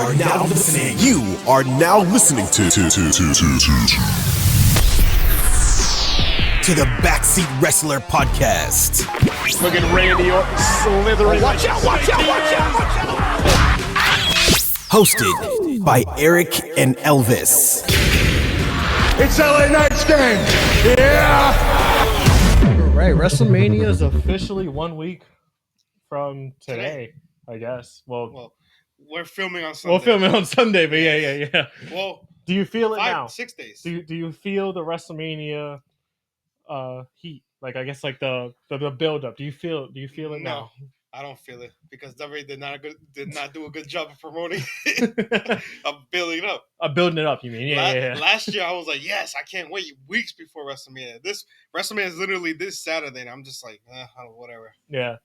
are now listening. You are now listening to the Backseat Wrestler Podcast. Look at Randy Orton slithering. Watch out, watch out, watch out, watch out. Hosted by Eric and Elvis. It's LA Knight's game. Yeah. All right, WrestleMania is officially 1 week from today, I guess. Well, we're filming on Sunday. we'll film it on Sunday, but yeah. Well, do you feel it now? 6 days. Do you feel the WrestleMania heat? Like, I guess, like the build up. Do you feel it now? I don't feel it because WWE did not do a good job of promoting of building it up. Building it up, you mean? Yeah. Last year I was like, yes, I can't wait weeks before WrestleMania. This WrestleMania is literally this Saturday, and I'm just like, whatever. Yeah.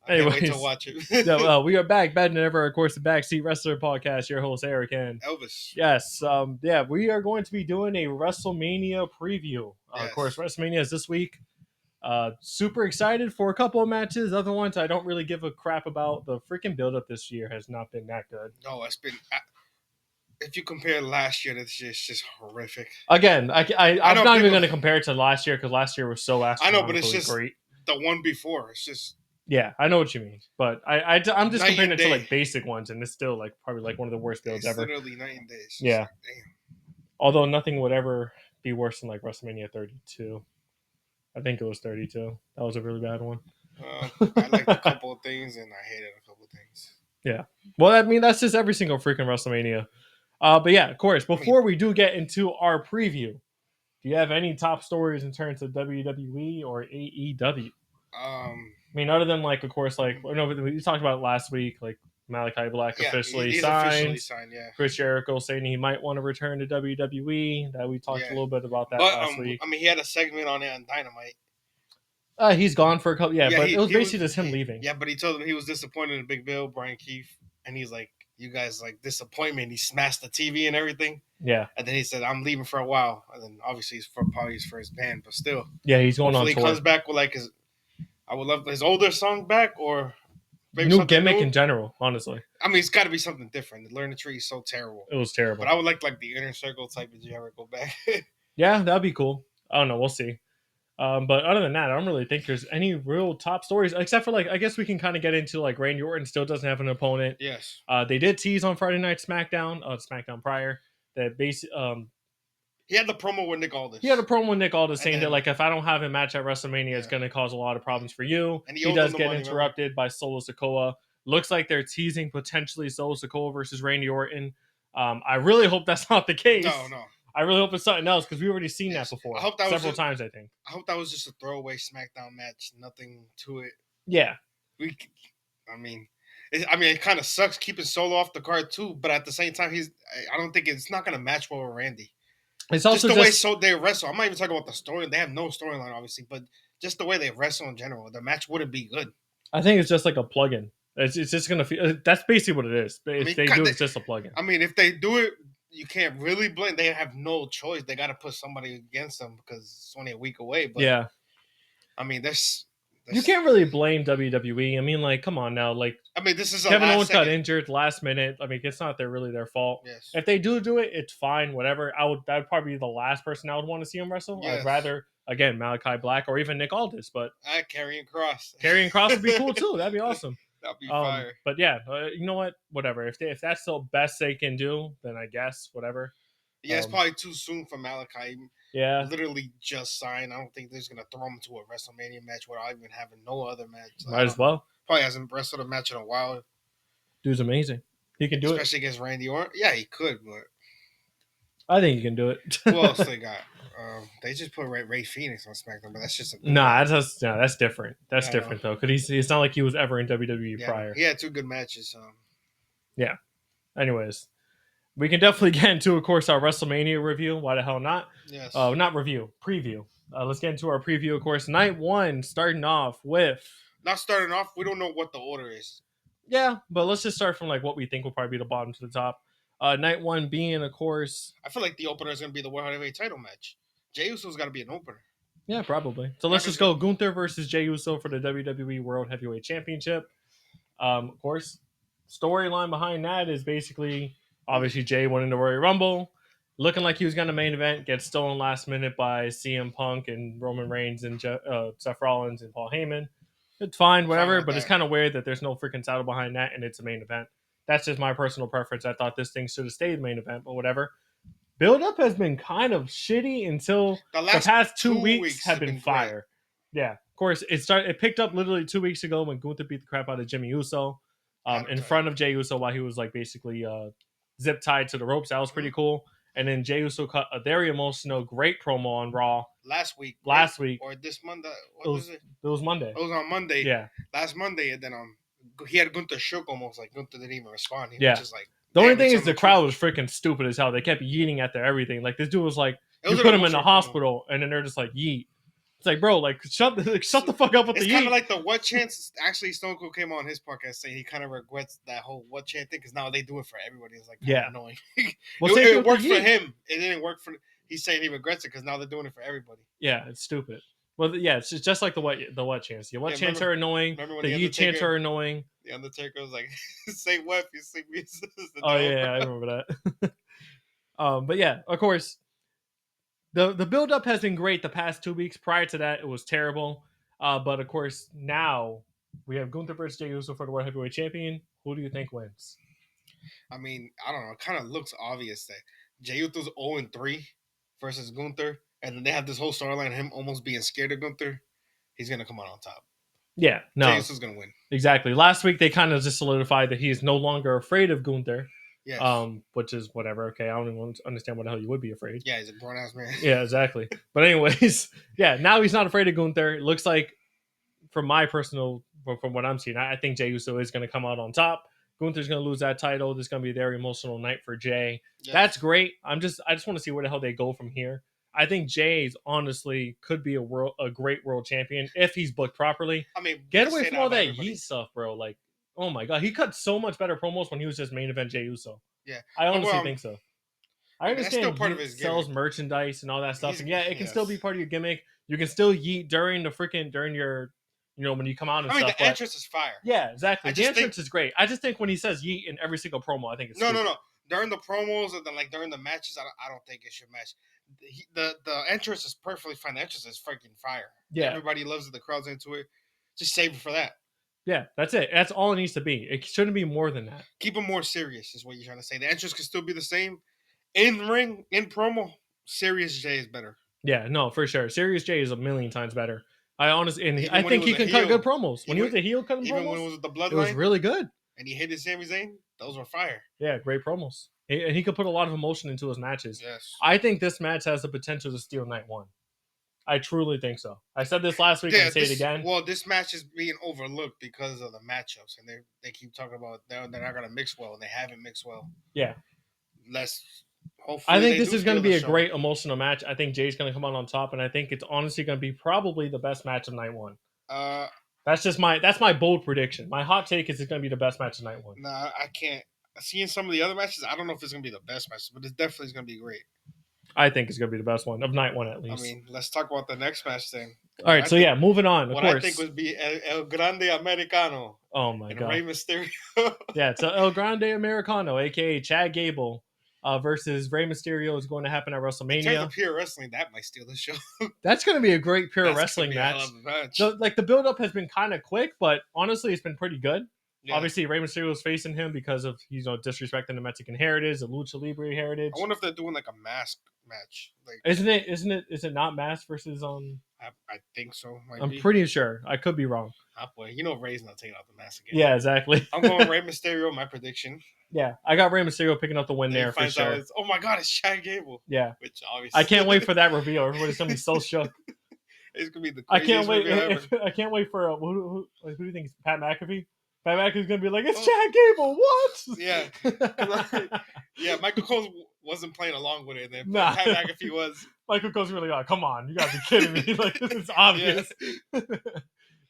I can't wait to watch it. Yeah, we are back, better than ever. Of course, the Backseat Wrestler Podcast. Your host Eric and Elvis. Yes. We are going to be doing a WrestleMania preview. Yes. Of course, WrestleMania is this week. Super excited for a couple of matches. Other ones I don't really give a crap about. The freaking build-up this year has not been that good. No, it's been. If you compare last year, it's just horrific. Again, I'm not even going to compare it to last year because last year was so astronomically I know, but it's just great. The one before. It's just. Yeah, I know what you mean, but I'm just comparing it to day. like basic ones, and it's still like probably like one of the worst builds ever. Literally 9 days. Yeah. Like, damn. Although nothing would ever be worse than like WrestleMania 32. I think it was 32. That was a really bad one. I liked a couple of things, and I hated a couple of things. Yeah. Well, I mean, that's just every single freaking WrestleMania. But yeah, of course, before we do get into our preview, do you have any top stories in terms of WWE or AEW? I mean, other than like, of course, like, no, we talked about it last week, like Malachi Black officially signed. Yeah. Chris Jericho saying he might want to return to WWE. That we talked a little bit about that last week. I mean, he had a segment on it on Dynamite. He's gone for a couple. Yeah, but it was basically just him leaving. Yeah, but he told him he was disappointed in Big Bill, Brian Keefe, and he's like, "You guys like disappointment." He smashed the TV and everything. Yeah. And then he said, "I'm leaving for a while." And then obviously he's probably for his band, but still. Yeah, he's going on tour. He comes back with like his. I would love his older song back or maybe new gimmick in general, honestly. I mean, it's got to be something different. The Learn the Tree is so terrible. It was terrible. But I would like the Inner Circle type of Jericho back. Yeah, that'd be cool. I don't know. We'll see. But other than that, I don't really think there's any real top stories, except for like, I guess we can kind of get into like Randy Orton still doesn't have an opponent. Yes. They did tease on Friday Night SmackDown prior that he had the promo with Nick Aldis. He had a promo with Nick Aldis saying that, like, if I don't have a match at WrestleMania, it's going to cause a lot of problems for you. And he does get interrupted by Solo Sikoa. Looks like they're teasing potentially Solo Sikoa versus Randy Orton. I really hope that's not the case. No. I really hope it's something else because we've already seen that before. I hope that several times, I think. I hope that was just a throwaway SmackDown match. Nothing to it. Yeah. It kind of sucks keeping Solo off the card, too. But at the same time, I don't think it's not going to match well with Randy. It's also just the way they wrestle. I'm not even talking about the story. They have no storyline, obviously, but just the way they wrestle in general, the match wouldn't be good. I think it's just like a plug-in. It's just gonna feel. That's basically what it is. It's just a plug-in. I mean, if they do it, you can't really blame. They have no choice. They got to put somebody against them because it's only a week away. But yeah, I mean, you can't really blame WWE. I mean, like, come on now. Like, I mean, this is Kevin Owens got injured last minute. I mean, it's not really their fault. Yes. If they do it, it's fine. Whatever. That would probably be the last person I would want to see him wrestle. Yes. I'd rather again Malachi Black or even Nick Aldis. But Karrion Kross. Karrion Kross would be cool too. That'd be awesome. That'd be fire. But yeah, you know what? Whatever. If that's the best they can do, then I guess whatever. Yeah, it's probably too soon for Malachi. Yeah. Literally just signed. I don't think they're just going to throw him into a WrestleMania match without even having no other match. Might as well. Probably hasn't wrestled a match in a while. Dude's amazing. He can do it. Especially against Randy Orton. Yeah, he could, but. I think he can do it. Who else they got? They just put Ray Phoenix on SmackDown, but that's just that's different. That's different, though. Because it's not like he was ever in WWE prior. He had 2 good matches. Yeah. Anyways. We can definitely get into, of course, our WrestleMania review. Why the hell not? Yes. Not review. Preview. Let's get into our preview, of course. Night 1, starting off with... Not starting off. We don't know what the order is. Yeah, but let's just start from like what we think will probably be the bottom to the top. Night 1 being, of course... I feel like the opener is going to be the World Heavyweight title match. Jey Uso's got to be an opener. Yeah, probably. So let's just go Gunther versus Jey Uso for the WWE World Heavyweight Championship. Of course, storyline behind that is basically Obviously, Jay went into Royal Rumble, looking like he was going to main event, gets stolen last minute by CM Punk and Roman Reigns and Seth Rollins and Paul Heyman. It's fine, whatever, with but it's that. kind of weird that there's no freaking title behind that and it's a main event. That's just my personal preference. I thought this thing should have stayed main event, but whatever. Build up has been kind of shitty until the past 2 weeks have been fire. Yeah, of course it picked up literally 2 weeks ago when Gunther beat the crap out of Jimmy Uso in front of Jey Uso while he was like basically zip tied to the ropes. That was pretty cool. And then Jey Uso cut a very emotional, great promo on Raw last week. Or this Monday. What was it? It was Monday. It was on Monday. Yeah. Last Monday, and then he had Gunther shook almost like Gunther didn't even respond. He Yeah. was just like. The only thing is the crowd was freaking stupid as hell. They kept yeeting at their everything. Like this dude was like, you put him in the hospital, and then they're just like yeet. It's like, bro, like shut the fuck up with the yeet. It's kind of like the what chance. Actually, Stone Cold came on his podcast saying he kind of regrets that whole what chant thing because now they do it for everybody. It's like annoying. It worked for him. It didn't work for. He's saying he regrets it because now they're doing it for everybody. Yeah, it's stupid. Well, yeah, it's just like the what chants. The what chants are annoying. The yeet chants are annoying. The Undertaker was like, "Say what you see me." Oh yeah, I remember that. But yeah, of course, the build up has been great the past 2 weeks. Prior to that, it was terrible. But of course, now we have Gunther versus Jey Uso for the World Heavyweight Champion. Who do you think wins? I mean, I don't know. It kind of looks obvious that Jey Uso's 0-3 versus Gunther, and then they have this whole storyline of him almost being scared of Gunther. He's gonna come out on top. Yeah, no, Jey Uso's gonna win. Exactly. Last week they kind of just solidified that he is no longer afraid of Gunther. Yes. Which is whatever. Okay, I don't even understand what the hell you would be afraid. Yeah, he's a grown ass man. Yeah, exactly. But anyways, yeah, now he's not afraid of Gunther. It looks like, from what I'm seeing, I think Jey Uso is going to come out on top. Gunther's going to lose that title. This is going to be a very emotional night for Jey. Yes. That's great. I just want to see where the hell they go from here. I think Jay's honestly could be a great world champion if he's booked properly. I mean, get away from all that yeet stuff, bro. Like, oh my god, he cut so much better promos when he was just main event Jey Uso. Yeah, I honestly think so. I understand still part of his sells merchandise and all that stuff, and yeah, it can still be part of your gimmick. You can still yeet during your, when you come out and stuff. I mean, the entrance is fire. Yeah, exactly. The entrance is great. I just think when he says yeet in every single promo, I think it's no. During the promos and then like during the matches, I don't think it should match. The entrance is perfectly fine. The entrance is freaking fire. Yeah, everybody loves it. The crowd's into it. Just save it for that. Yeah, that's it. That's all it needs to be. It shouldn't be more than that. Keep it more serious is what you're trying to say. The entrance can still be the same. In ring, in promo, Serious J is better. Yeah, no, for sure. Serious J is a million times better. I think he can cut good promos. When he was a heel cutting promos, when it was the Bloodline, it was really good. And he hated Sami Zayn. Those were fire. Yeah, great promos. And he could put a lot of emotion into his matches. Yes. I think this match has the potential to steal night one. I truly think so. I said this last week and I say it again. Well, this match is being overlooked because of the matchups, and they keep talking about they're not going to mix well, and they haven't mixed well. Yeah. Hopefully I think this is going to be a great emotional match. I think Jay's going to come out on top, and I think it's honestly going to be probably the best match of night one. That's my bold prediction. My hot take is it's going to be the best match of night one. Nah, I can't. Seeing some of the other matches, I don't know if it's going to be the best match, but it definitely is going to be great. I think it's going to be the best one of night one at least. I mean, let's talk about the next match then. All right, moving on. Of course. I think would be El Grande Americano. Oh my god. Rey Mysterio. Yeah, it's El Grande Americano, aka Chad Gable, versus Rey Mysterio is going to happen at WrestleMania. In terms of pure wrestling, that might steal the show. That's going to be a great pure wrestling match. The build up has been kind of quick, but honestly, it's been pretty good. Yeah. Obviously, Rey Mysterio is facing him because of disrespecting the Mexican heritage, the Lucha Libre heritage. I wonder if they're doing like a mask match. Like, is it not mask versus I think so. I'm pretty sure. I could be wrong. Boy, Rey's not taking out the mask again. Yeah, exactly. I'm going Rey Mysterio. My prediction. Yeah, I got Rey Mysterio picking up the win there for sure. Oh my god, it's Chad Gable. Yeah, which obviously I can't wait for that reveal. Everybody's gonna be so shook. It's gonna be the craziest reveal ever. I can't wait for who do you think is Pat McAfee? Pat McAfee's gonna be like, it's Chad Gable. What? Yeah, yeah. Michael Cole wasn't playing along with it, and then Pat McAfee was. Michael Cole's really like, come on, you gotta be kidding me! Like this is obvious.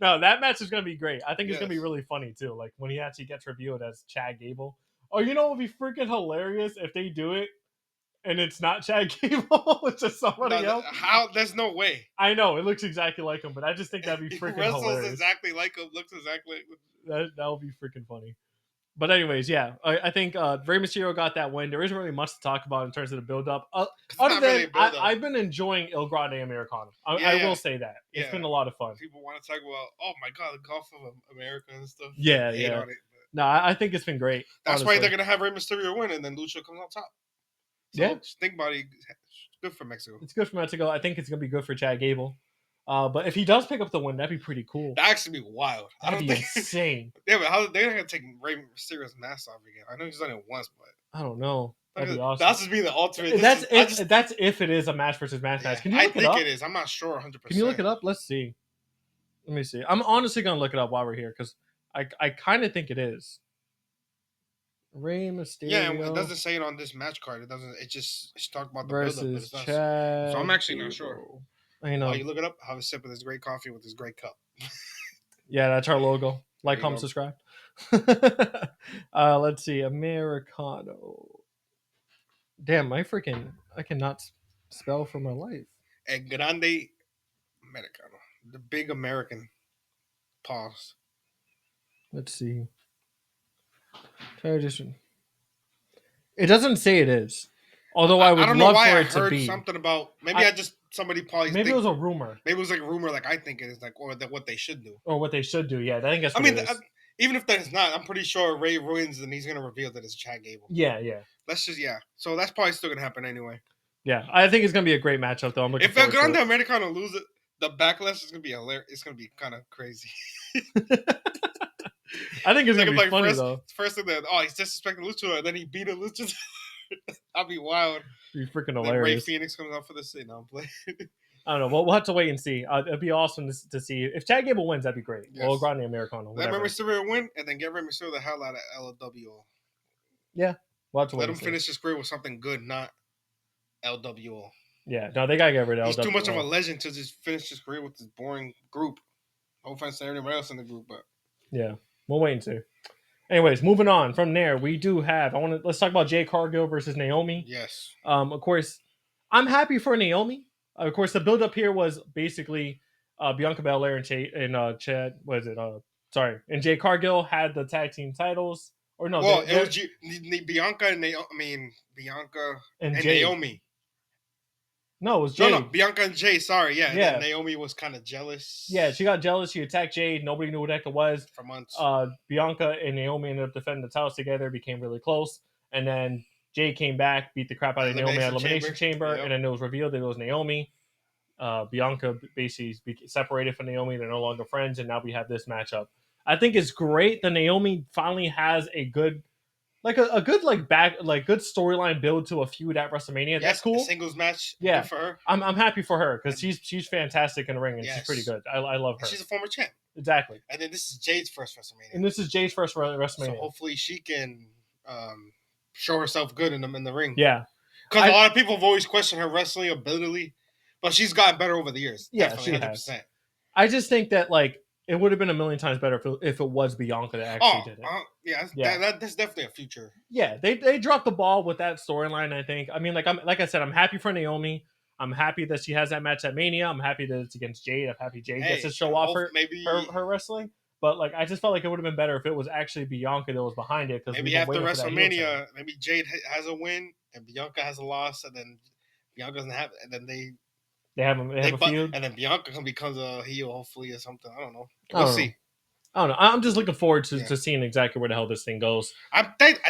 No, that match is gonna be great. I think it's gonna be really funny too. Like when he actually gets revealed as Chad Gable. Oh, it would be freaking hilarious if they do it and it's not Chad Gable, it's just somebody else. How? There's no way. I know it looks exactly like him, but I just think that'd be freaking hilarious. Exactly like him. Looks exactly like him. That would be freaking funny. But anyways, yeah, I think Rey Mysterio got that win. There isn't really much to talk about in terms of the build-up. Other than really I've been enjoying Il Grande Americano. I will say that. It's been a lot of fun. People want to talk about, oh my god, the Gulf of America and stuff. Yeah, hate yeah. on it, No, I think it's been great. That's honestly. why they're gonna have Rey Mysterio win, and then Lucha comes on top. So just think about it. It's good for Mexico. It's good for Mexico. I think it's gonna be good for Chad Gable. But if he does pick up the win, that'd be pretty cool. That'd actually be wild. That'd be insane. Yeah, but how they're not gonna take Rey Mysterio's mask off again? I know he's done it once, but I don't know. That'd be awesome. That's just be the ultimate. That's if it is a match versus match match. Can you look it up? I think it is. I'm not sure 100%. Can you look it up? Let's see. Let me see. I'm honestly gonna look it up while we're here because I kind of think it is. Rey Mysterio. Yeah, it doesn't say it on this match card. It doesn't. It's talk about the versus build-up, but Chad. So I'm actually not sure. I know. Oh, you look it up. Have a sip of this great coffee with this great cup. Yeah, that's our logo. Like, comment, subscribe. Let's see. Americano. Damn, I cannot spell for my life. El Grande Americano. The big American. Pause. Let's see. Tradition. It doesn't say it is. Although I would love for it to be. Something about maybe somebody probably maybe it was a rumor. Maybe it was like a rumor, like I think it is, like or that what they should do. Or what they should do. Yeah, I think that's. What it is. Even if that's not, I'm pretty sure Ray wins and he's gonna reveal that it's Chad Gable. Yeah. So that's probably still gonna happen anyway. Yeah, I think it's gonna be a great matchup though. I'm looking if El Grande Americano lose it, the backlash is gonna be hilarious. It's gonna be kind of crazy. I think it's gonna be funny though. First thing that he's disrespecting Lucha, and then he beat a Lucha. That'd be wild. Be freaking hilarious. Then Ray Phoenix comes out for the sit. No, play. I don't know. We'll have to wait and see. It'd be awesome to see if Chad Gable wins. That'd be great. Yes. Well, Grande Americano. Let Rey Mysterio win, and then get Rey Mysterio the hell out of LWO. Yeah, we'll have to let him finish his career with something good, not LWO. Yeah, no, they gotta get rid of LWO. He's too much of a legend to just finish his career with this boring group. No offense to everybody else in the group, but yeah, we'll wait and see. Anyways, moving on from there, we do have. Let's talk about Jade Cargill versus Naomi. Yes. Of course, I'm happy for Naomi. Of course, the build-up here was basically Bianca Belair and Chad. Was it? And Jade Cargill had the tag team titles. Or no? Well, it was Bianca and Naomi. I mean, Bianca and Naomi. No, it was Jade. No, Bianca and Jade. Sorry, yeah. And Naomi was kind of jealous. Yeah, she got jealous. She attacked Jade. Nobody knew what the heck it was. For months. Bianca and Naomi ended up defending the titles together, became really close. And then Jade came back, beat the crap out of Naomi at Elimination Chamber. And then it was revealed that it was Naomi. Bianca basically separated from Naomi. They're no longer friends. And now we have this matchup. I think it's great that Naomi finally has a good... good storyline build to a feud at WrestleMania. That's cool. A singles match. Yeah, for her. I'm happy for her because she's fantastic in the ring and she's pretty good. I love her. And she's a former champ. Exactly. And then this is Jade's first WrestleMania. So hopefully she can show herself good in the ring. Yeah. Because a lot of people have always questioned her wrestling ability, but she's gotten better over the years. Yeah, definitely, she 100%. has. I just think that it would have been a million times better if it was Bianca that actually did it. That's definitely a future. Yeah, they dropped the ball with that storyline. I think. I mean, like I said, I'm happy for Naomi. I'm happy that she has that match at Mania. I'm happy that it's against Jade. I'm happy Jade gets to show off her wrestling. But I just felt like it would have been better if it was actually Bianca that was behind it. Because maybe after WrestleMania, maybe Jade has a win and Bianca has a loss, and then Bianca doesn't have, and then they have a feud, and then Bianca becomes a heel, hopefully, or something. I don't know. We'll see. I don't know. I'm just looking forward to seeing exactly where the hell this thing goes. I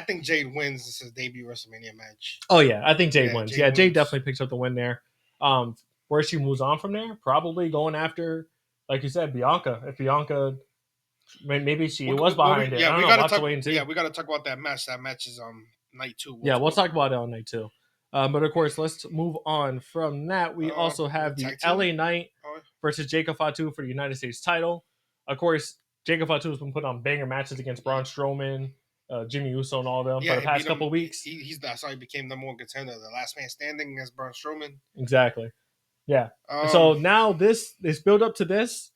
think Jade wins. This is debut WrestleMania match. Oh yeah, I think Jade wins. Jade definitely picks up the win there. Where she moves on from there, probably going after, like you said, Bianca. If Bianca, maybe she was behind it. Yeah, we got to wait and see. Yeah, we got to talk about that match. That match is night 2. We'll talk about it on night 2. But of course, let's move on from that. We also have the LA Knight versus Jacob Fatu for the United States title. Of course, Jacob Fatu has been put on banger matches against Braun Strowman, Jimmy Uso, and all of them for the past couple weeks. That's how he became the number 1 contender, the last man standing against Braun Strowman. Exactly. Yeah. So now this build up to this.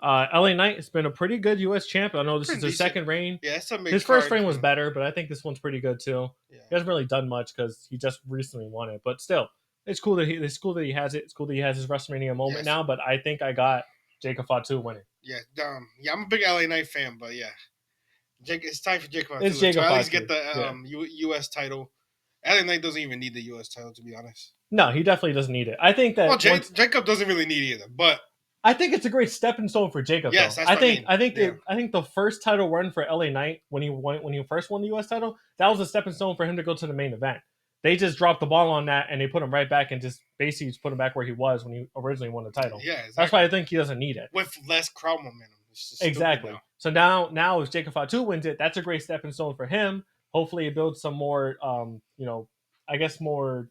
LA Knight has been a pretty good U.S. champ. I know this is his second reign. Yeah, his first reign was better, but I think this one's pretty good too. Yeah. He hasn't really done much because he just recently won it, but still, it's cool that he has it. It's cool that he has his WrestleMania moment now. But I think I got Jacob Fatu winning. Yeah, I'm a big LA Knight fan, but It's time for Jacob It's to Jacob at least Fatu. get the U.S. title. LA Knight doesn't even need the U.S. title, to be honest. No, he definitely doesn't need it. I think that Jacob doesn't really need either, but I think it's a great stepping stone for Jacob. Yes, though. that's what I mean. I think Yeah. I think the first title run for LA Knight when he first won the U.S. title, that was a stepping stone for him to go to the main event. They just dropped the ball on that and they put him right back and just basically just put him back where he was when he originally won the title. Yeah, exactly. That's why I think he doesn't need it with less crowd momentum. exactly. Now. So now if Jacob Fatu wins it, that's a great stepping stone for him. Hopefully, it builds some more, I guess more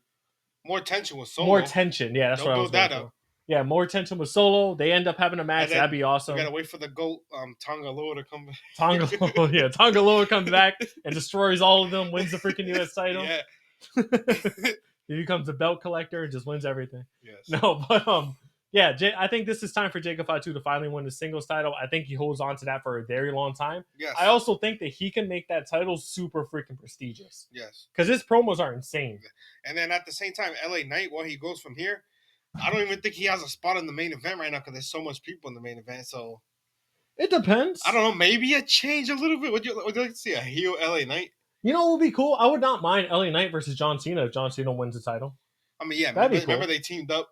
tension with Solo. More tension, yeah, that's They'll what I was build going that for. up. Yeah, more tension with Solo. They end up having a match. That'd be awesome. We gotta wait for the GOAT, Tonga Loa to come back. Tonga Loa comes back and destroys all of them, wins the freaking U.S. title. Yeah. He becomes a belt collector and just wins everything. Yes. No, but yeah, I think this is time for Jacob Fatu to finally win the singles title. I think he holds on to that for a very long time. Yes. I also think that he can make that title super freaking prestigious. Yes. Because his promos are insane. And then at the same time, LA Knight, while he goes from here, I don't even think he has a spot in the main event right now because there's so much people in the main event. So it depends. I don't know. Maybe a change a little bit. Would you like to see a heel LA Knight? You know what would be cool? I would not mind LA Knight versus John Cena if John Cena wins the title. I mean, yeah, that'd be cool. Remember they teamed up?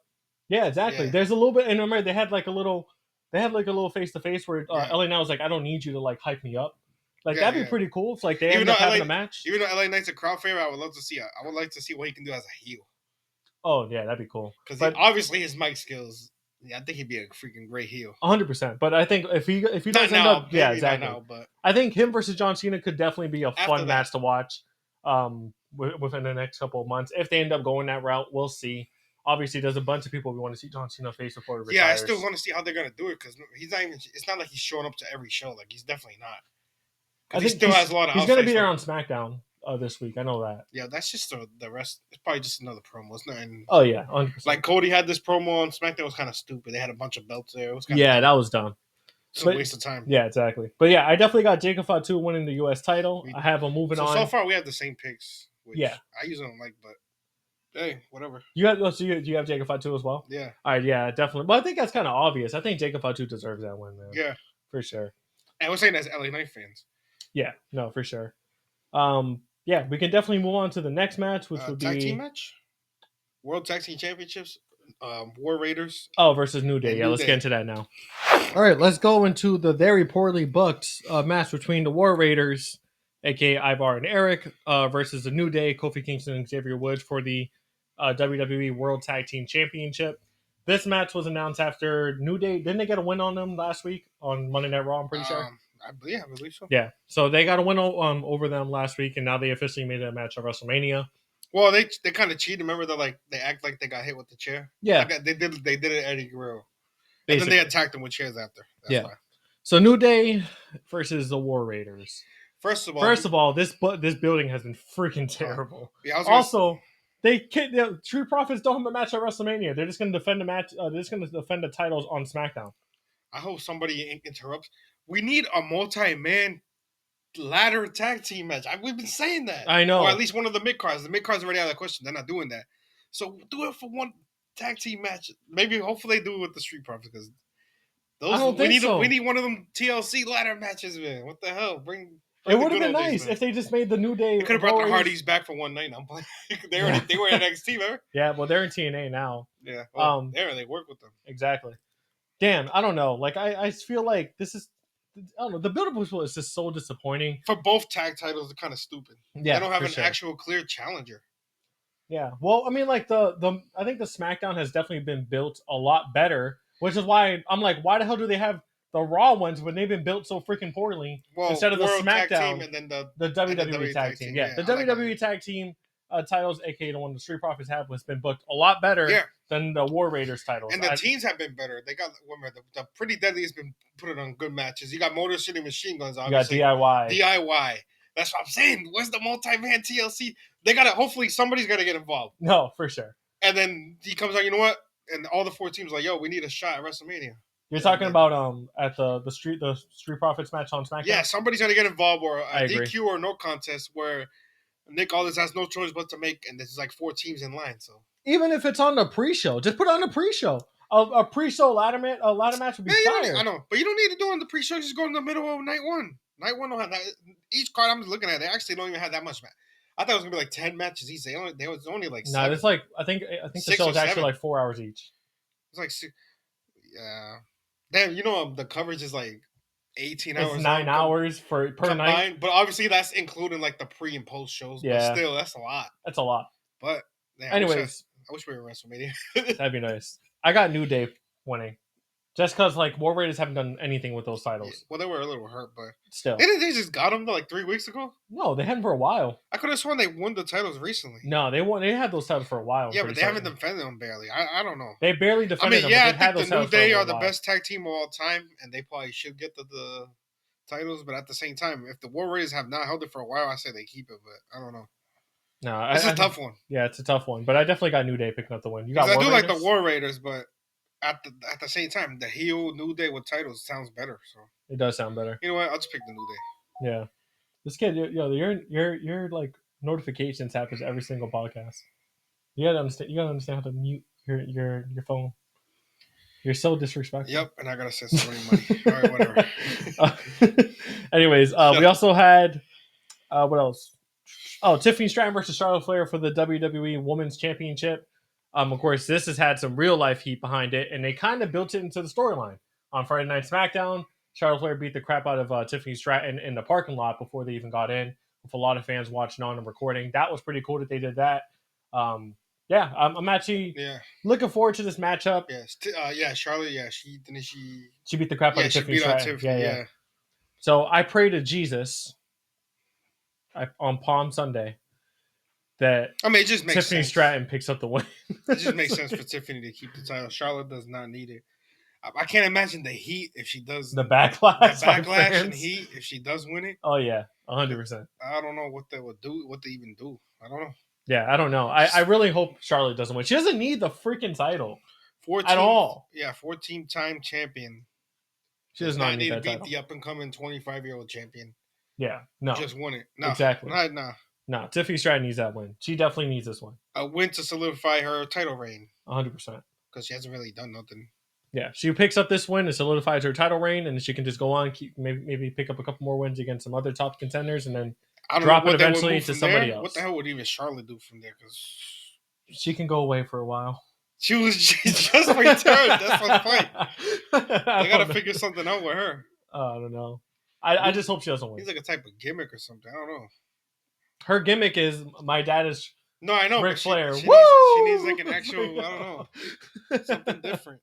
Yeah, exactly. Yeah. There's a little bit, and remember they had like a little face to face where LA Knight was like, "I don't need you to like hype me up." Like that'd be pretty cool. It's like they end up having a match. Even though LA Knight's a crowd favorite, I would love to see. I would like to see what he can do as a heel. Oh yeah, that'd be cool. Because obviously his mic skills. Yeah, I think he'd be a freaking great heel. 100%. But I think if he does end up, yeah, exactly. Now, but I think him versus John Cena could definitely be a fun match to watch. Within the next couple of months, if they end up going that route, we'll see. Obviously, there's a bunch of people we want to see John Cena face before he retires. Yeah, I still want to see how they're gonna do it because he's not even. It's not like he's showing up to every show. Like he's definitely not. I think he still has a lot of. He's gonna be there on SmackDown this week. I know that. Yeah, that's just the rest. It's probably just another promo. It's nothing. Oh yeah, 100%. Like Cody had this promo on SmackDown. It was kind of stupid. They had a bunch of belts there. It was kind of that was dumb. It's a waste of time. Yeah, exactly. But yeah, I definitely got Jacob Fatu winning the U.S. title. I have him moving on. So far, we have the same picks. Which I usually don't like, but hey, whatever. Do you have Jacob Fatu as well? Yeah. All right, yeah, definitely. But I think that's kind of obvious. I think Jacob Fatu deserves that win, man. Yeah. For sure. And we're saying that's LA Knight fans. Yeah, no, for sure. Yeah, we can definitely move on to the next match, which would be tag team match? World Tag Team Championships, War Raiders. Oh, versus New Day. Yeah, let's get into that now. All right, let's go into the very poorly booked match between the War Raiders, aka Ivar and Eric, versus the New Day, Kofi Kingston and Xavier Woods for the WWE World Tag Team Championship. This match was announced after New Day. Didn't they get a win on them last week on Monday Night Raw? I'm pretty sure. I believe so. Yeah, so they got a win over them last week, and now they officially made a match at WrestleMania. Well, they kind of cheated. Remember, they act like they got hit with the chair. Yeah, they did it at Eddie Guerrero, and then they attacked them with chairs after. That's why. So New Day versus the War Raiders. First of all, this building has been freaking terrible. Yeah, also, the True Profits don't have a match at WrestleMania. They're just going to defend the match. They're just going to defend the titles on SmackDown. I hope somebody interrupts. We need a multi-man ladder tag team match. We've been saying that. I know. Or at least one of the mid-cards. The mid-cards already out of the question. They're not doing that. So do it for one tag team match. Maybe, hopefully they do it with the Street Profits because we need one of them TLC ladder matches, man. What the hell? It would have been nice if they just made the New Day. They could have brought the Hardys back for one night. They were in NXT, remember? Yeah, well, they're in TNA now. Yeah, well, they work with them. Exactly. Damn, I don't know. Like, I feel like this is, I don't know. The build-up is just so disappointing. For both tag titles, they're kind of stupid. Yeah, they don't have an actual clear challenger. Yeah, well, I mean, like I think the SmackDown has definitely been built a lot better, which is why I'm like, why the hell do they have the Raw ones when they've been built so freaking poorly instead of the SmackDown tag team and then the WWE tag team? Yeah, the WWE tag team titles, aka the one the Street Profits have, has been booked a lot better than the War Raiders titles. And the teams have been better. They got the Pretty Deadly has been put on good matches. You got Motor City Machine Guns, obviously. You got DIY. That's what I'm saying. Where's the multi-man TLC? They gotta. Hopefully, somebody's gotta get involved. No, for sure. And then he comes out. You know what? And all the 4 teams are like, yo, we need a shot at WrestleMania. You're talking about at the Street Profits match on SmackDown. Yeah, somebody's gotta get involved, or a DQ or no contest where Nick Aldis has no choice but to make, and there's like 4 teams in line. So even if it's on the pre-show, just put it on the pre-show. A pre-show ladder match would be fire. I know, but you don't need to do it on the pre-show. Just go in the middle of night one. Night one don't have that. Each card I'm looking at, they actually don't even have that much match. I thought it was gonna be like 10 matches each. There was only like 7. No, it's like I think the show is actually like 4 hours each. It's like 6. Yeah. Damn, the coverage is like 18 hours. It's 9 hours per night. But obviously that's including like the pre and post shows. Yeah. But still, that's a lot. That's a lot. But anyways, I wish we were at WrestleMania. That'd be nice. I got New Day winning. Just because, like, War Raiders haven't done anything with those titles. Yeah, well, they were a little hurt, but still. They just got them like 3 weeks ago? No, they hadn't for a while. I could have sworn they won the titles recently. No, they had those titles for a while. Yeah, but they haven't defended them barely. I don't know. They barely defended them. I think the New Day are the best tag team of all time, and they probably should get the titles. But at the same time, if the War Raiders have not held it for a while, I say they keep it, but I don't know. No, it's a tough one. Yeah, it's a tough one, but I definitely got New Day picking up the win. I do like the War Raiders, but at the same time, the heel New Day with titles sounds better. So it does sound better. You know what? I'll just pick the New Day. Yeah, this kid, your like notifications happens every single podcast. You gotta understand how to mute your phone. You're so disrespectful. Yep, and I gotta send somebody money. All right, whatever. Anyways, we also had what else? Oh, Tiffany Stratton versus Charlotte Flair for the WWE Women's Championship. Of course, this has had some real life heat behind it, and they kind of built it into the storyline. On Friday Night SmackDown, Charlotte Flair beat the crap out of Tiffany Stratton in the parking lot before they even got in, with a lot of fans watching on and recording. That was pretty cool that they did that. I'm actually looking forward to this matchup. Charlotte. Yeah, she beat the crap out of Tiffany Stratton. Yeah. So I pray to Jesus on Palm Sunday that it just makes Tiffany sense. Stratton picks up the win. It just makes sense for Tiffany to keep the title. Charlotte does not need it. I can't imagine the heat if she does. The backlash and heat if she does win it. Oh yeah, 100%. I don't know what they would do. What they even do. I don't know. Yeah, I don't know. I really hope Charlotte doesn't win. She doesn't need the freaking title at all. Yeah, 14-time champion. She does not need to that beat title. The up-and-coming 25-year-old champion. Yeah, no. Just won it. No, exactly. Nah. No, Tiffany Stratton needs that win. She definitely needs this one. A win to solidify her title reign. 100%. Because she hasn't really done nothing. Yeah, she picks up this win and solidifies her title reign, and she can just go on, maybe pick up a couple more wins against some other top contenders, and then drop it eventually to somebody else. What the hell would even Charlotte do from there? Because she can go away for a while. She just returned. That's my point. They got to figure something out with her. I don't know. I just hope she doesn't win. He's like a type of gimmick or something. I don't know. Her gimmick is my dad is I know. Ric Flair. She needs like an actual, I don't know, something different.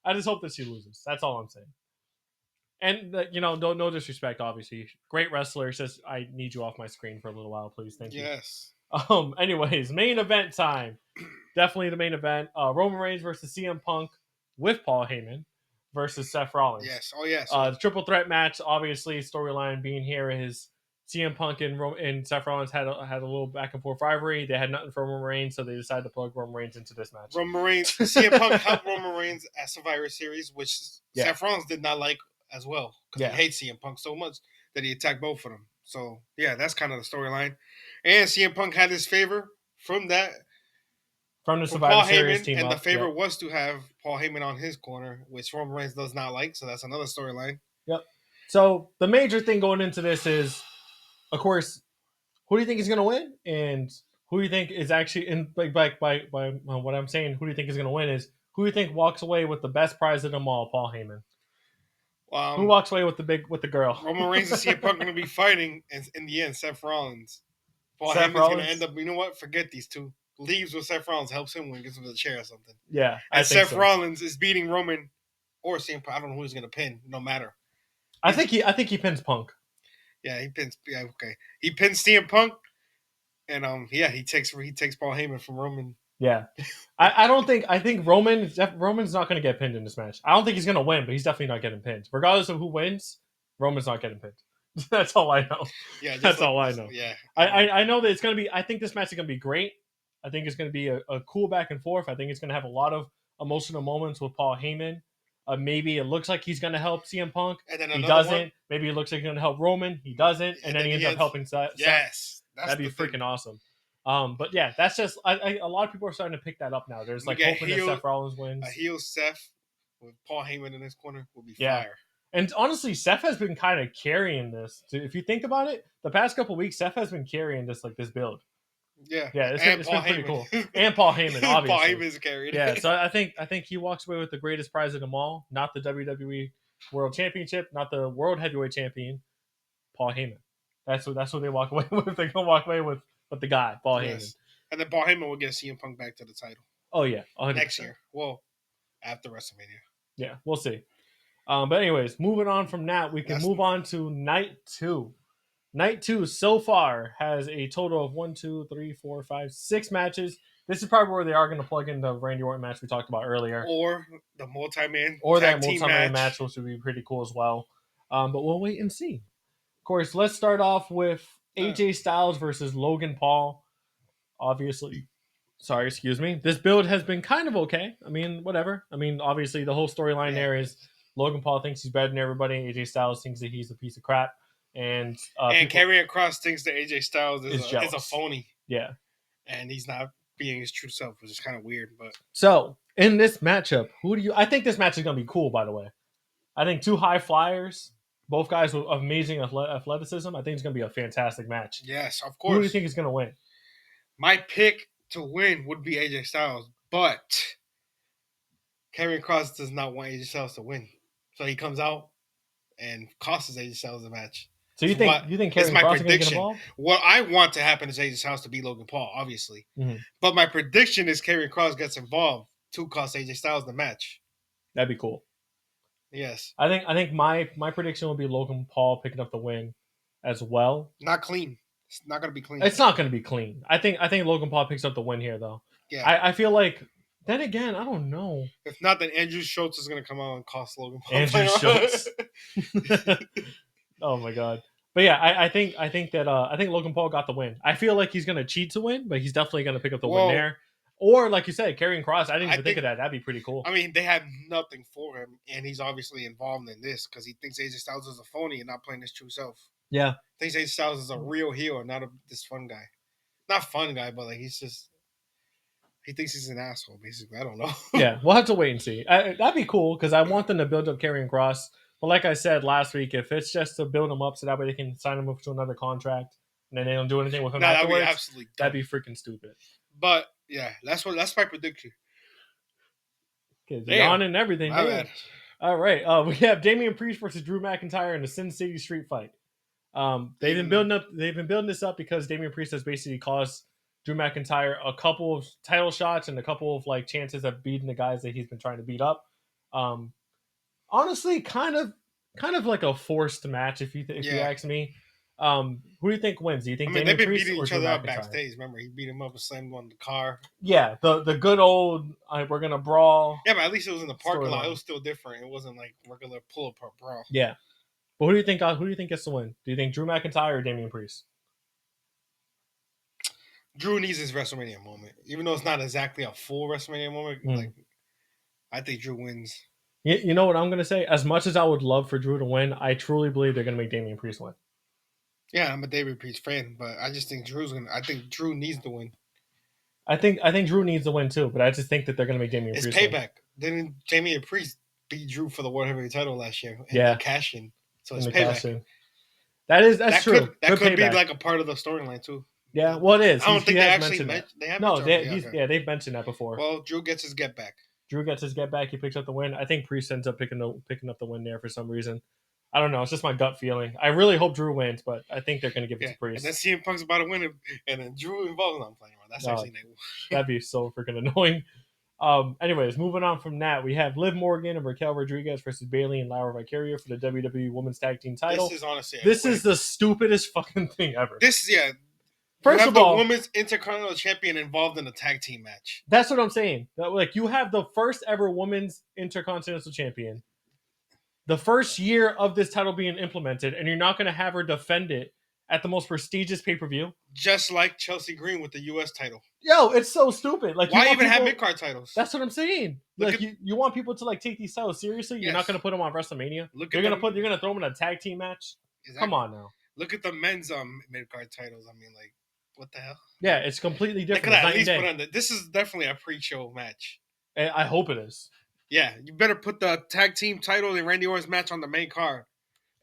I just hope that she loses. That's all I'm saying. And no disrespect, obviously. Great wrestler. Says I need you off my screen for a little while, please. Thank you. Yes. Anyways, main event time. Definitely the main event. Roman Reigns versus CM Punk with Paul Heyman versus Seth Rollins. Yes. Oh yes. The triple threat match. Obviously, storyline being here is CM Punk and Seth Rollins had a little back and forth rivalry. They had nothing for Roman Reigns, so they decided to plug Roman Reigns into this match. CM Punk helped Roman Reigns at Survivor Series, which Seth Rollins did not like as well because he hates CM Punk so much that he attacked both of them. So yeah, that's kind of the storyline. And CM Punk had his favor from the Survivor Series team, and the favor was to have Paul Heyman on his corner, which Roman Reigns does not like. So that's another storyline. Yep. So the major thing going into this is, of course, who do you think is going to win, and who do you think is actually in by what I'm saying? Who do you think is going to win is who do you think walks away with the best prize of them all? Paul Heyman. Who walks away with the girl? Roman Reigns and CM Punk are going to be fighting, and in the end, Seth Rollins. Paul Heyman's going to end up. You know what? Forget these two. Leaves with Seth Rollins, helps him win, gets him to the chair or something. Yeah, and Seth Rollins is beating Roman or CM Punk. I don't know who he's going to pin. No matter. I think he pins Punk. Yeah, he pins. Yeah, okay. He pins CM Punk, and he takes Paul Heyman from Roman. Yeah, I think Roman's not going to get pinned in this match. I don't think he's going to win, but he's definitely not getting pinned. Regardless of who wins, Roman's not getting pinned. That's all I know. Yeah, that's all I know. Yeah, I know that it's going to be. I think this match is going to be great. I think it's going to be a cool back and forth. I think it's going to have a lot of emotional moments with Paul Heyman. Maybe it looks like he's going to help CM Punk. And then he doesn't. Maybe it looks like he's going to help Roman. He doesn't. And then he ends up helping Seth. Yes. That'd be freaking awesome. But yeah, that's just a lot of people are starting to pick that up now. There's like hoping that Seth Rollins wins. A heel Seth with Paul Heyman in his corner will be fire. And honestly, Seth has been kind of carrying this. If you think about it, the past couple weeks, Seth has been carrying this build. Yeah, it's been pretty cool. Heyman. And Paul Heyman, obviously. Paul Heyman's carried. Yeah, so I think he walks away with the greatest prize of them all, not the WWE World Championship, not the World Heavyweight Champion, Paul Heyman. That's what they walk away with. They're gonna walk away with the guy, Paul Heyman. And then Paul Heyman will get CM Punk back to the title. Oh yeah, 100%. Next year. Well, after WrestleMania. Yeah, we'll see. But anyways, moving on from that, we can move on to night 2. Night 2 so far has a total of 1, 2, 3, 4, 5, 6 matches. This is probably where they are going to plug in the Randy Orton match we talked about earlier. Or the multi-man or that multi-man match, which would be pretty cool as well. But we'll wait and see. Of course, let's start off with AJ Styles versus Logan Paul. Obviously. Sorry, excuse me. This build has been kind of okay. I mean, whatever. I mean, obviously, the whole storyline there is Logan Paul thinks he's better than everybody. AJ Styles thinks that he's a piece of crap. And Karrion Kross thinks that AJ Styles is a phony. Yeah. And he's not being his true self, which is kind of weird. But so, in this matchup, I think this match is going to be cool, by the way. I think 2 high flyers, both guys with amazing athleticism. I think it's going to be a fantastic match. Yes, of course. Who do you think is going to win? My pick to win would be AJ Styles, but Karrion Kross does not want AJ Styles to win. So he comes out and costs AJ Styles the match. So you think Karrion Kross is going to get involved? What I want to happen is AJ Styles to beat Logan Paul, obviously. Mm-hmm. But my prediction is Karrion Kross gets involved to cost AJ Styles the match. That'd be cool. Yes. I think my prediction will be Logan Paul picking up the win as well. Not clean. It's not going to be clean. It's not going to be clean. I think Logan Paul picks up the win here, though. Yeah. I feel like, then again, I don't know. If not, then Andrew Schultz is going to come out and cost Logan Paul. Andrew Schultz. Oh, my God. But yeah, I think Logan Paul got the win. I feel like he's going to cheat to win, but he's definitely going to pick up the win there. Or, like you said, Karrion Kross. I didn't even think of that. That'd be pretty cool. I mean, they have nothing for him, and he's obviously involved in this because he thinks AJ Styles is a phony and not playing his true self. Yeah. Thinks AJ Styles is a real heel, not this fun guy. Not fun guy, but he thinks he's an asshole, basically. I don't know. Yeah, we'll have to wait and see. That'd be cool because I want them to build up Karrion Kross. But like I said last week, if it's just to build him up so that way they can sign him up to another contract and then they don't do anything with him afterwards, that'd be freaking stupid. But yeah, that's my prediction. On and everything. All right, we have Damian Priest versus Drew McIntyre in the Sin City Street Fight. They've been building this up because Damian Priest has basically caused Drew McIntyre a couple of title shots and a couple of chances of beating the guys that he's been trying to beat up. Honestly, kind of like a forced match if you ask me. Who do you think wins? Do you think they've been beating each other up backstage? Remember, he beat him up and slammed him on the car. Yeah, the good old we're gonna brawl. Yeah, but at least it was in the parking lot. It was still different. It wasn't like regular pull-up or brawl. Yeah, but who do you think gets the win? Do you think Drew McIntyre or Damian Priest? Drew needs his WrestleMania moment, even though it's not exactly a full WrestleMania moment. I think Drew wins. You know what I'm gonna say? As much as I would love for Drew to win, I truly believe they're gonna make Damian Priest win. Yeah, I'm a Damian Priest fan, but I just think I think Drew needs to win. I think Drew needs to win too, but I just think that they're gonna make Damian Priest win. It's payback. Didn't Damian Priest beat Drew for the World Heavyweight title last year? And cash in. So it's payback. That's true. That could be like a part of the storyline too. Yeah, well, it is. I don't think they actually mentioned they've mentioned that before. Well, Drew gets his get back. He picks up the win. I think Priest ends up picking up the win there for some reason. I don't know. It's just my gut feeling. I really hope Drew wins, but I think they're going to give it to Priest. And then CM Punk's about to win it, and then Drew involved. I'm playing around. That's actually that'd be so freaking annoying. Anyways, moving on from that, we have Liv Morgan and Raquel Rodriguez versus Bayley and Laura Vicaria for the WWE Women's Tag Team title. This is honestly is the stupidest fucking thing ever. First of all, the women's Intercontinental Champion involved in a tag team match. That's what I'm saying. You have the first ever women's Intercontinental Champion, the first year of this title being implemented, and you're not going to have her defend it at the most prestigious pay-per-view. Just like Chelsea Green with the U.S. title. Yo, it's so stupid. Why even have mid-card titles? That's what I'm saying. You want people to take these titles seriously? You're not going to put them on WrestleMania. You're going to throw them in a tag team match. Exactly. Come on now. Look at the men's mid-card titles. I mean, what the hell? Yeah, it's completely different. They could at least put on this is definitely a pre-show match. I hope it is. Yeah, you better put the tag team title and Randy Orton's match on the main card,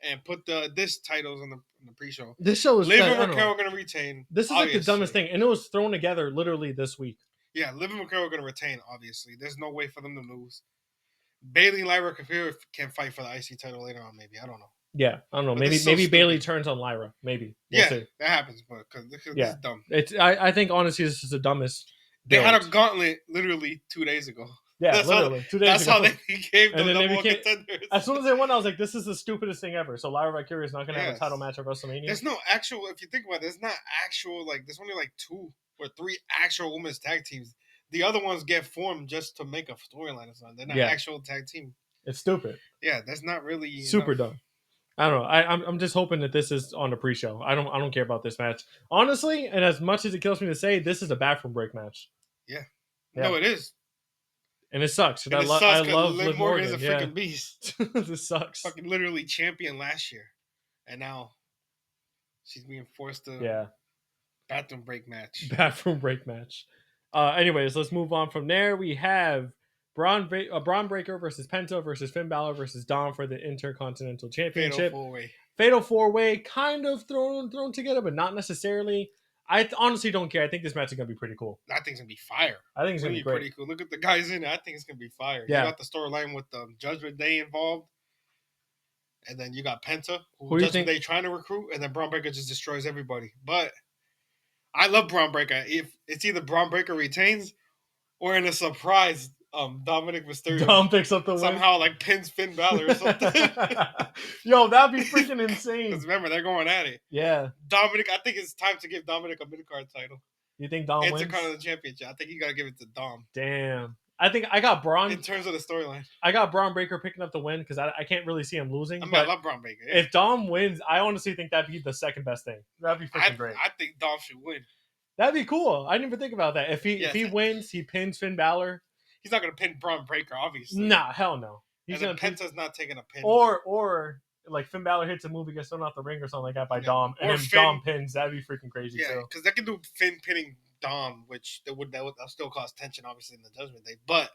and put this titles on the pre-show. This show is Liv and Raquel are going to retain. This is like the dumbest thing, and it was thrown together literally this week. Yeah, Liv and Raquel are going to retain. Obviously, there's no way for them to lose. Bayley and Lyra can fight for the IC title later on. Maybe, I don't know. Yeah, I don't know. But maybe Bayley turns on Lyra. Maybe. We'll see. That happens, but because this is dumb. I think honestly this is the dumbest. They had a gauntlet literally 2 days ago. Yeah, that's literally 2 days ago. That's how they became the number one contenders. As soon as they won, I was like, this is the stupidest thing ever. So Lyra Valkyria is not going to have a title match at WrestleMania. There's no actual, if you think about it, there's not actual, there's only 2 or 3 actual women's tag teams. The other ones get formed just to make a storyline or something. They're not actual tag team. It's stupid. Yeah, that's not really super dumb. I don't know. I'm just hoping that this is on the pre-show. I don't care about this match. Honestly, and as much as it kills me to say, this is a bathroom break match. Yeah. No, it is. And it sucks. I love Liv Morgan. Is a freaking beast. This sucks. Fucking literally champion last year. And now she's being forced to bathroom break match. Bathroom break match. Anyways, let's move on from there. We have Braun Breaker versus Penta versus Finn Balor versus Dom for the Intercontinental Championship. Fatal 4-way, kind of thrown together, but not necessarily. I honestly don't care. I think this match is going to be pretty cool. I think it's going to be fire. I think it's going to be great. Pretty cool. Look at the guys in it. I think it's going to be fire. Yeah. You got the storyline with the Judgment Day involved. And then you got Penta, who Judgment Day trying to recruit. And then Braun Breaker just destroys everybody. But I love Braun Breaker. If it's either Braun Breaker retains or in a surprise, Dominic Mysterio Dom picks up the win. Somehow pins Finn Balor or something. Yo, that'd be freaking insane. Because remember, they're going at it. Yeah. Dominic, I think it's time to give Dominic a mid-card title. You think Dom wins? Intercontinental Championship. I think you got to give it to Dom. Damn. I think I got Braun. In terms of the storyline. I got Braun Breaker picking up the win because I can't really see him losing. I love Braun Breaker. Yeah. If Dom wins, I honestly think that'd be the second best thing. That'd be freaking great. I think Dom should win. That'd be cool. I didn't even think about that. If he wins, he pins Finn Balor. He's not going to pin Braun Breaker, obviously. Nah, hell no. He's going to Penta's not taking a pin. Or Finn Balor hits a move, gets thrown off the ring or something like that by Dom, and then Finn, Dom pins. That'd be freaking crazy. Yeah, because they can do Finn pinning Dom, which that would still cause tension, obviously, in the Judgment Day. But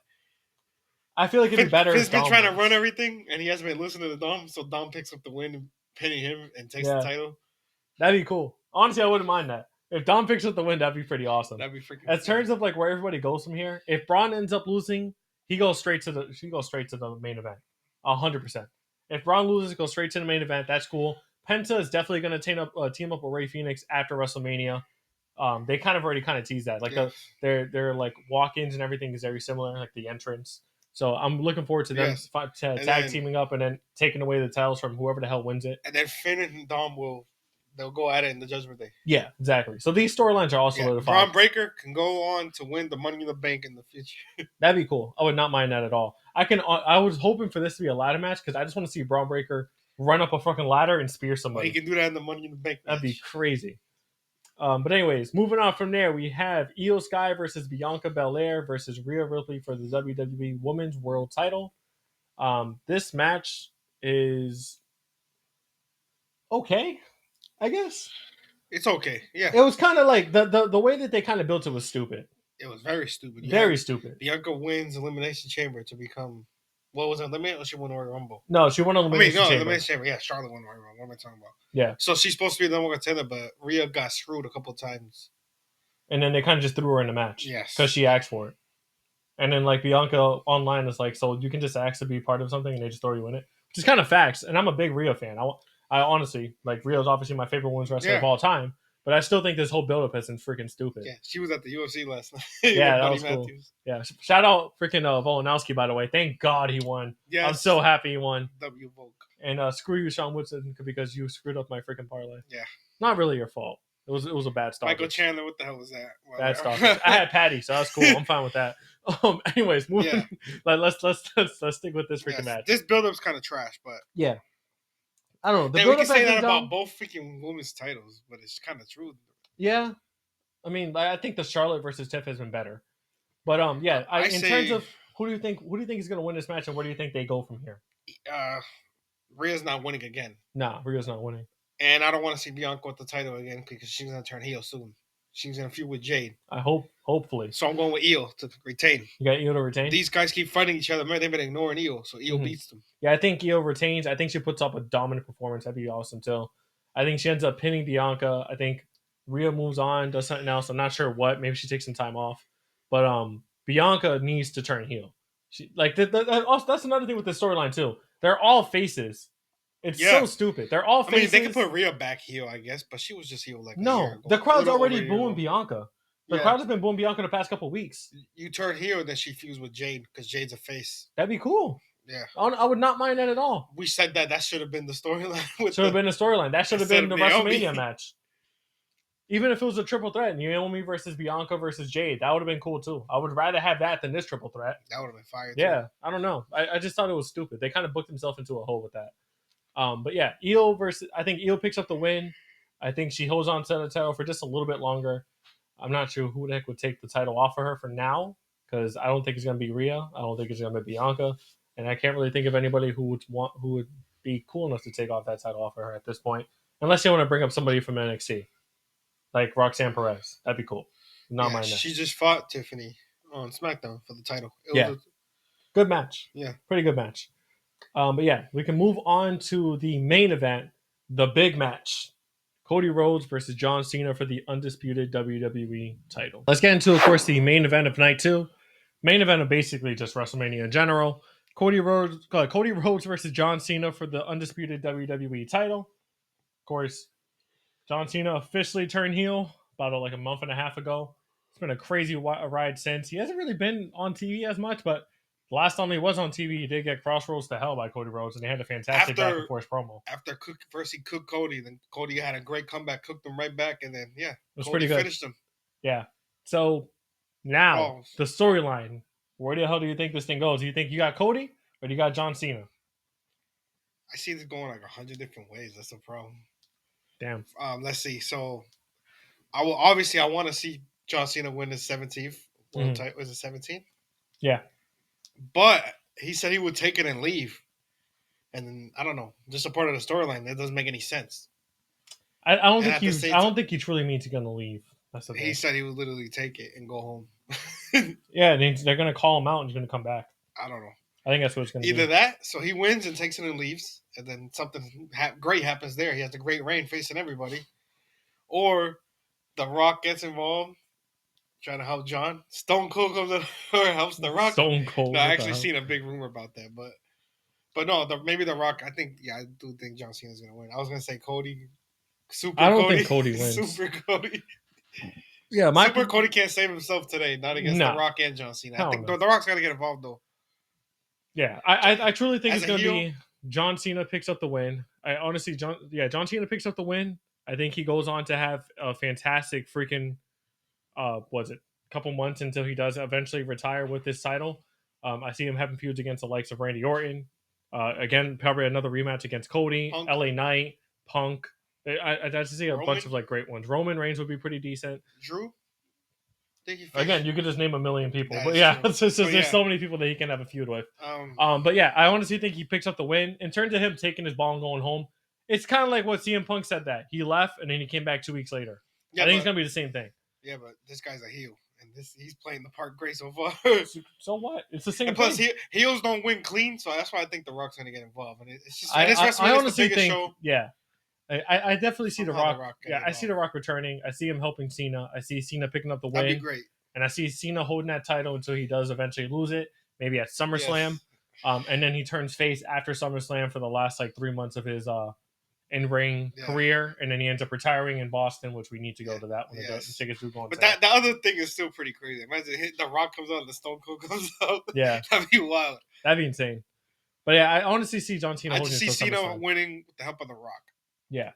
I feel like it'd be better. Finn's been trying to run everything, and he hasn't been listening to Dom, so Dom picks up the win and pinning him and takes the title. That'd be cool. Honestly, I wouldn't mind that. If Dom picks up the win, that'd be pretty awesome. That'd be freaking. In terms of where everybody goes from here, if Braun ends up losing, he goes straight to the main event, 100%. If Braun loses, goes straight to the main event. That's cool. Penta is definitely going to team up with Rey Fenix after WrestleMania. They kind of already teased that. Their walk-ins and everything is very similar, the entrance. So I'm looking forward to them tag teaming up and then taking away the titles from whoever the hell wins it. And then Finn and Dom they'll go at it in the Judgment Day. Yeah, exactly. So these storylines are also solidified. Braun Breaker can go on to win the Money in the Bank in the future. That'd be cool. I would not mind that at all. I was hoping for this to be a ladder match because I just want to see Braun Breaker run up a fucking ladder and spear somebody. He can do that in the Money in the Bank match. That'd be crazy. But anyways, moving on from there, we have Io Sky versus Bianca Belair versus Rhea Ripley for the WWE Women's World Title. This match is okay, I guess. It's okay, yeah. It was kind of the way that they kind of built it was stupid. It was very stupid. Very stupid. Bianca wins Elimination Chamber to become... What was it? Elimination or she won Royal Rumble? No, she won Elimination Chamber. Elimination Chamber. Yeah, Charlotte won Royal Rumble. What am I talking about? Yeah. So she's supposed to be the number one contender, but Rhea got screwed a couple times. And then they kind of just threw her in the match. Yes. Because she asked for it. And then Bianca online is so you can just ask to be part of something and they just throw you in it. Which is kind of facts. And I'm a big Rhea fan. I honestly, Rhea's obviously my favorite women's wrestler of all time. But I still think this whole build-up has been freaking stupid. Yeah, she was at the UFC last night. Yeah, that was cool. Yeah, shout out freaking Volkanovski, by the way. Thank God he won. Yes. I'm so happy he won. W Volk. And screw you, Sean Woodson, because you screwed up my freaking parlay. Yeah. Not really your fault. It was a bad stoppage. Michael Chandler, what the hell was that? Well, bad stoppage. I had Patty, so that's cool. I'm fine with that. Anyways, moving. Yeah. Let's stick with this freaking match. This build-up's kind of trash, but yeah. I don't know. We can say that about both freaking women's titles, but it's kind of true. Yeah, I mean, I think the Charlotte versus Tiff has been better, but in terms of who do you think is going to win this match, and where do you think they go from here? Rhea's not winning again. Nah, Rhea's not winning, and I don't want to see Bianca with the title again because she's going to turn heel soon. She's gonna feud with Jade. I hopefully. So I'm going with Io to retain. You got Io to retain? These guys keep fighting each other. Man, they've been ignoring Io, so Io beats them. Yeah, I think Io retains. I think she puts up a dominant performance. That'd be awesome too. I think she ends up pinning Bianca. I think Rhea moves on, does something else. I'm not sure what. Maybe she takes some time off. But Bianca needs to turn heel. That's another thing with the storyline too. They're all faces. It's so stupid. They're all faces. I mean, they could put Rhea back heel, I guess, but she was just heel like a year ago. The crowd's already booing Bianca. The crowd has been booing Bianca the past couple of weeks. You turn heel, then she feuds with Jade because Jade's a face. That'd be cool. Yeah, I would not mind that at all. We said that should have been the storyline. Should have been the storyline. That should have been the WrestleMania match. Even if it was a triple threat, Naomi versus Bianca versus Jade, that would have been cool too. I would rather have that than this triple threat. That would have been fire. Yeah, I don't know. I just thought it was stupid. They kind of booked themselves into a hole with that. But yeah, I think Io picks up the win. I think she holds on to the title for just a little bit longer. I'm not sure who the heck would take the title off of her for now, because I don't think it's going to be Rhea. I don't think it's going to be Bianca. And I can't really think of anybody who would be cool enough to take off that title off of her at this point, unless they want to bring up somebody from NXT, like Roxanne Perez. That'd be cool. Not mind that. She just fought Tiffany on SmackDown for the title. Good match. Yeah, pretty good match. But yeah, we can move on to the main event, the big match. Cody Rhodes versus John Cena for the undisputed WWE title. Let's get into, of course, the main event of night 2. Main event of basically just WrestleMania in general. Cody Rhodes versus John Cena for the undisputed WWE title. Of course, John Cena officially turned heel about a month and a half ago. It's been a crazy ride since. He hasn't really been on TV as much, but the last time he was on TV, he did get Crossroads to Hell by Cody Rhodes, and they had a fantastic back and forth promo. After first he cooked Cody, then Cody had a great comeback, cooked him right back, and then it was Cody pretty good. Finished him. Yeah. So now the storyline. Where the hell do you think this thing goes? Do you think you got Cody or do you got John Cena? I see this going like 100 different ways. That's the problem. Damn. Let's see. So I want to see John Cena win his 17th world title. Was it 17th? Yeah. But he said he would take it and leave. And then I don't know, just a part of the storyline that doesn't make any sense. I don't think he truly means he's gonna leave. That's the thing. He said he would literally take it and go home. Yeah, they're gonna call him out and he's gonna come back. I don't know. I think that's what it's gonna be. Either that, so he wins and takes it and leaves, and then something great happens there. He has a great reign facing everybody, or The Rock gets involved, trying to help John. Stone Cold comes in or helps The Rock. Stone Cold. No, I actually seen a big rumor about that, but no, maybe The Rock. I do think John Cena's gonna win. I was gonna say Cody. I don't think Cody wins. Super Cody. Yeah, Super Cody can't save himself today. Not against The Rock and John Cena. I think The Rock's got to get involved though. Yeah, I truly think it's going to be John Cena picks up the win. John Cena picks up the win. I think he goes on to have a fantastic freaking, couple months until he does eventually retire with this title. I see him having feuds against the likes of Randy Orton. Again, probably another rematch against Cody, Punk. LA Knight, Punk. I just see a bunch of great ones. Roman Reigns would be pretty decent. Drew? Again, you could just name a million people. But yeah, there's so many people that he can have a feud with. But yeah, I honestly think he picks up the win. In terms of him taking his ball and going home, it's kind of like what CM Punk said that. He left and then he came back 2 weeks later. Yeah, I think it's going to be the same thing. Yeah, but this guy's a heel. And he's playing the part great so far. So what? It's the same thing. Plus, heels don't win clean, so that's why I think The Rock's going to get involved. And it's just, I honestly think, show. Yeah. I definitely see The Rock. I see The Rock returning. I see him helping Cena. I see Cena picking up the win. That'd be great. And I see Cena holding that title until he does eventually lose it, maybe at SummerSlam. Yes. And then he turns face after SummerSlam for the last 3 months of his in-ring career, and then he ends up retiring in Boston, which we need to go to that when the tickets do go on. But the other thing is still pretty crazy. Imagine The Rock comes out and the Stone Cold comes out. Yeah. That'd be wild. That'd be insane. But yeah, I honestly see John Cena holding it. I just see Cena winning with the help of The Rock. Yeah.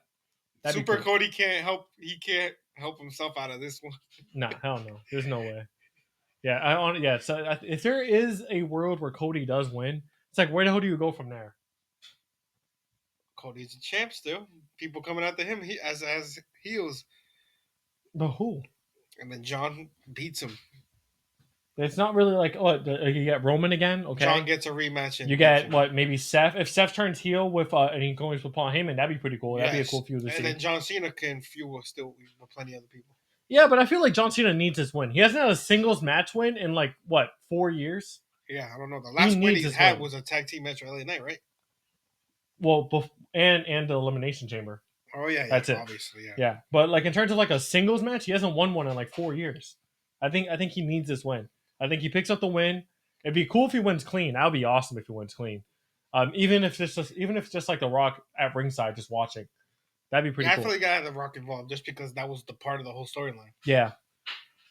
Super Cody can't help. He can't help himself out of this one. No, hell no. There's no way. Yeah, So if there is a world where Cody does win, it's like, where the hell do you go from there? Cody's a champ still. People coming after him as heels. But who? And then John beats him. It's not really you get Roman again. Okay, John gets a rematch. You get maybe Seth. If Seth turns heel with and he goes with Paul Heyman, that'd be pretty cool. That'd be a cool feud to see. And then John Cena can feud still with plenty of other people. Yeah, but I feel like John Cena needs his win. He hasn't had a singles match win in like what 4 years. Yeah, I don't know. The last win needs he's his had win. was a tag team match at LA Knight, right? Well, and the Elimination Chamber. Oh yeah, That's it. Obviously, yeah. Yeah, but like in terms of like a singles match, he hasn't won one in like 4 years. I think he needs this win. I think he picks up the win. It'd be cool if he wins clean. That would be awesome if he wins clean. Even if it's just like The Rock at ringside just watching, that'd be pretty cool. I feel like I had The Rock involved just because that was the part of the whole storyline. Yeah.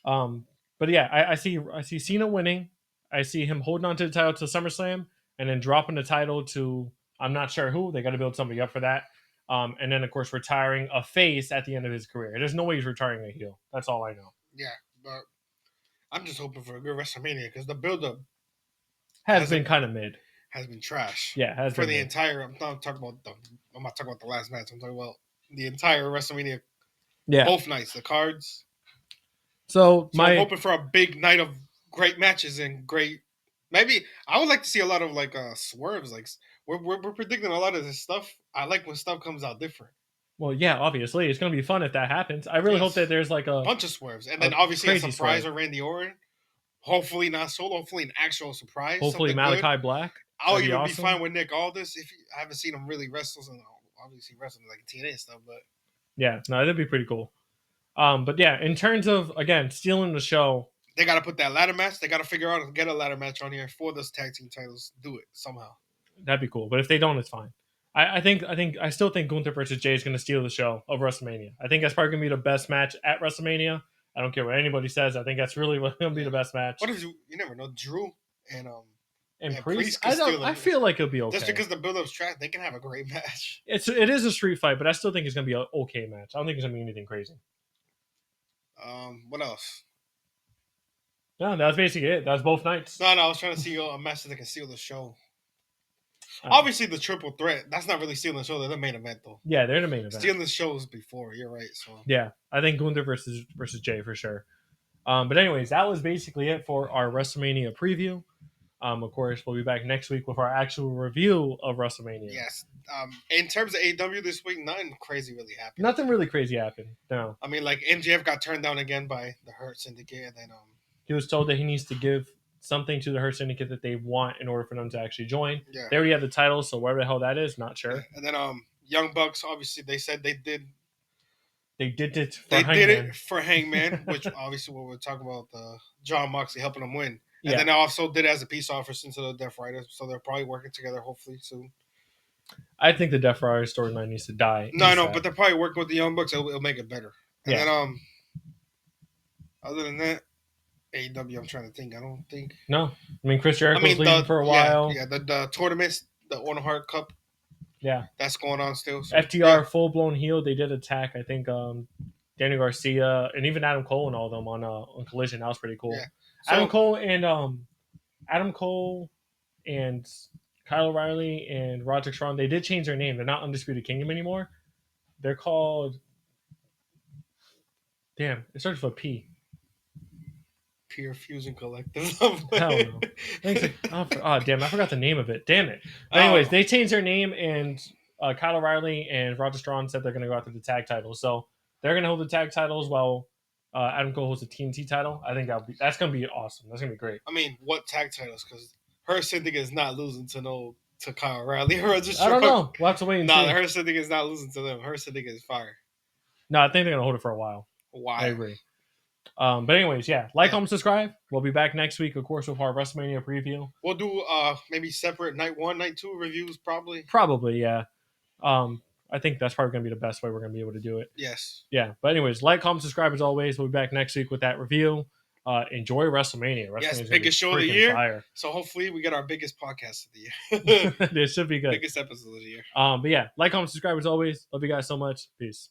But yeah, I see Cena winning. I see him holding on to the title to SummerSlam and then dropping the title to I'm not sure who. They got to build somebody up for that. And then of course retiring a face at the end of his career. There's no way he's retiring a heel. That's all I know. Yeah, but I'm just hoping for a good WrestleMania because the build-up has been kind of mid. Has been trash. Yeah, has for been the mid. entire. I'm not talking about the last match. I'm talking about the entire WrestleMania. Yeah, both nights, the cards. So I'm hoping for a big night of great matches and great. Maybe I would like to see a lot of like swerves. Like we're predicting a lot of this stuff. I like when stuff comes out different. Well, yeah, obviously it's going to be fun if that happens. I really hope that there's like a bunch of swerves, and then obviously a surprise swerve. or Randy Orton. Hopefully not solo. Hopefully an actual surprise. Hopefully Malachi good. Black. I'll even be fine with Nick Aldis if I haven't seen him really wrestle. And obviously wrestling like TNA and stuff, but yeah, no, that'd be pretty cool. But yeah, in terms of again stealing the show, they got to put that ladder match. They got to figure out and get a ladder match on here for those tag team titles. Do it somehow. That'd be cool. But if they don't, it's fine. I still think Gunther versus Jay is going to steal the show of WrestleMania. I think that's probably going to be the best match at WrestleMania. I don't care what anybody says. I think that's really going to be the best match. What if you never know Drew and Priest? I feel like it'll be okay. Just because the build-up's trash, they can have a great match. It is a street fight, but I still think it's going to be an okay match. I don't think it's going to be anything crazy. What else? No, that was basically it. That was both nights. No, I was trying to see a match that can steal the show. Obviously, the triple threat, that's not really stealing the show. They're the main event, though. Yeah, they're the main event. Stealing the shows before. You're right. So yeah, I think Gunther versus Jay for sure. But anyways, that was basically it for our WrestleMania preview. Of course, we'll be back next week with our actual review of WrestleMania. Yes. In terms of AEW this week, nothing crazy really happened. Nothing really crazy happened. No. I mean, like MJF got turned down again by the Hurt Syndicate, and then he was told that he needs to give something to the Hurt Syndicate that they want in order for them to actually join. Yeah. They already have the title, so wherever the hell that is, not sure. Yeah. And then Young Bucks, obviously, they said they did. They did it for Hangman. They did it for Hangman, which obviously what we're talking about, John Moxley helping him win. And yeah. then they also did it as a peace offering to the Death Riders, so they're probably working together hopefully soon. I think the Death Rider storyline needs to die. No, but they're probably working with the Young Bucks. It'll make it better. And then, other than that, AEW, I'm trying to think. I don't think. No. I mean, Chris Jericho's leaving for a while. Yeah, the tournaments, the Honor Heart Cup. Yeah. That's going on still. So, FTR full-blown heel. They did attack, I think, Danny Garcia and even Adam Cole and all of them on Collision. That was pretty cool. Yeah. So, Adam Cole and Kyle O'Reilly and Roderick Strong, they did change their name. They're not Undisputed Kingdom anymore. They're called... Damn, it starts with a P. Pure Fusion Collective. Hell no. Damn, I forgot the name of it. Damn it. But anyways, they changed their name, and Kyle O'Reilly and Roderick Strong said they're going to go after the tag titles. So they're going to hold the tag titles while Adam Cole holds the TNT title. I think that's going to be awesome. That's going to be great. I mean, what tag titles? Because Her Syndicate is not losing to Kyle O'Reilly. I don't know. We'll have to wait and see. Her Syndicate is not losing to them. Her Syndicate is fire. No, I think they're going to hold it for a while. Why? I agree. But anyways, yeah. Comment, subscribe. We'll be back next week, of course, with our WrestleMania preview. We'll do maybe separate night 1, night 2 reviews, probably. Probably, yeah. I think that's probably going to be the best way we're going to be able to do it. Yes. Yeah. But anyways, comment, subscribe as always. We'll be back next week with that review. Enjoy WrestleMania. Yes, biggest show of the year. Fire. So hopefully we get our biggest podcast of the year. This should be good. Biggest episode of the year. But yeah, comment, subscribe as always. Love you guys so much. Peace.